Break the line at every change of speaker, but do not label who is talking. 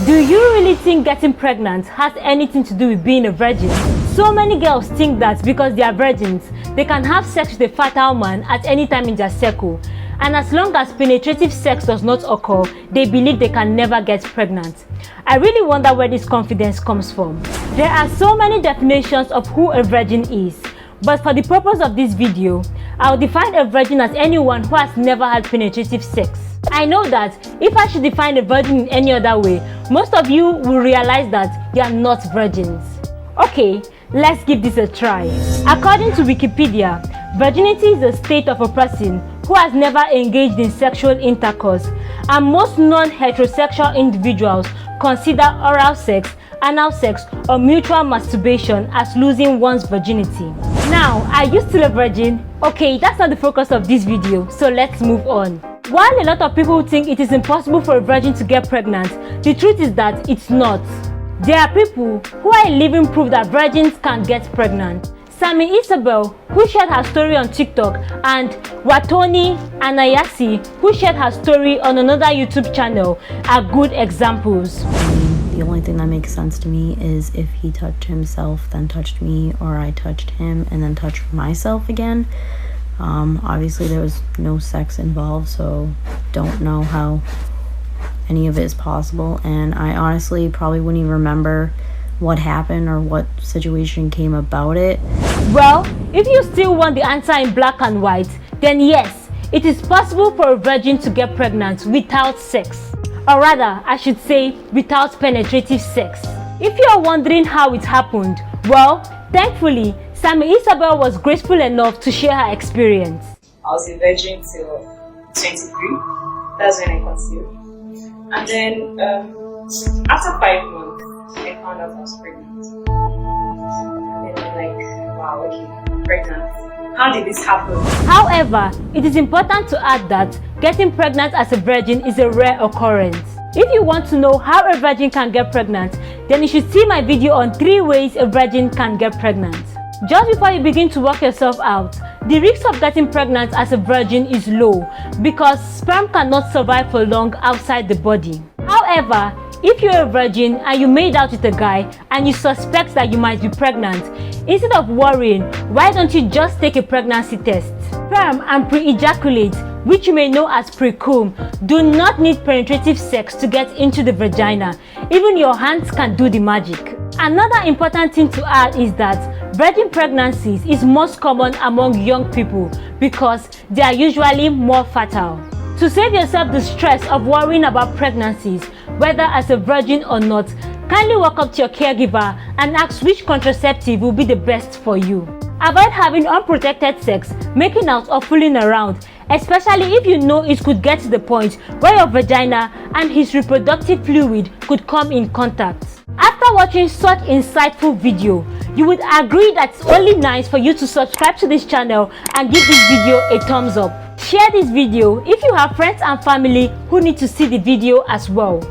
Do you really think getting pregnant has anything to do with being a virgin? So many girls think that because they are virgins, they can have sex with a fertile man at any time in their circle. And as long as penetrative sex does not occur, they believe they can never get pregnant. I really wonder where this confidence comes from. There are so many definitions of who a virgin is, but for the purpose of this video, I'll define a virgin as anyone who has never had penetrative sex. I know that if I should define a virgin in any other way, most of you will realize that you are not virgins. Okay, let's give this a try. According to Wikipedia, virginity is a state of a person who has never engaged in sexual intercourse, and most non-heterosexual individuals consider oral sex, anal sex, or mutual masturbation as losing one's virginity. Now, are you still a virgin? Okay, that's not the focus of this video, so let's move on. While a lot of people think it is impossible for a virgin to get pregnant, the truth is that it's not. There are people who are living proof that virgins can get pregnant. Sammy Isabel, who shared her story on TikTok, and Watoni Anayasi, who shared her story on another YouTube channel, are good examples.
The only thing that makes sense to me is if he touched himself, then touched me, or I touched him and then touched myself again. Obviously there was no sex involved, so don't know how any of it is possible, and I honestly probably wouldn't even remember what happened or what situation came about it.
Well, if you still want the answer in black and white, then yes, it is possible for a virgin to get pregnant without sex. Or rather, I should say, without penetrative sex. If you are wondering how it happened, well, thankfully, Sammy Isabel was graceful enough to share her experience.
I was a virgin till 23. That's when I conceived. And then, after 5 months, I found out I was pregnant. And then I'm like, wow, okay, I'm pregnant. How did this happen?
However, it is important to add that getting pregnant as a virgin is a rare occurrence. If you want to know how a virgin can get pregnant, then you should see my video on 3 ways a virgin can get pregnant. Just before you begin to work yourself out, the risk of getting pregnant as a virgin is low because sperm cannot survive for long outside the body. However, if you're a virgin and you made out with a guy and you suspect that you might be pregnant, instead of worrying, why don't you just take a pregnancy test? Sperm and pre-ejaculate, which you may know as pre-cum, do not need penetrative sex to get into the vagina. Even your hands can do the magic. Another important thing to add is that virgin pregnancies is most common among young people because they are usually more fertile. To save yourself the stress of worrying about pregnancies, whether as a virgin or not, kindly walk up to your caregiver and ask which contraceptive will be the best for you. Avoid having unprotected sex, making out or fooling around, especially if you know it could get to the point where your vagina and his reproductive fluid could come in contact. After watching such insightful video, you would agree that it's only nice for you to subscribe to this channel and give this video a thumbs up. Share this video if you have friends and family who need to see the video as well.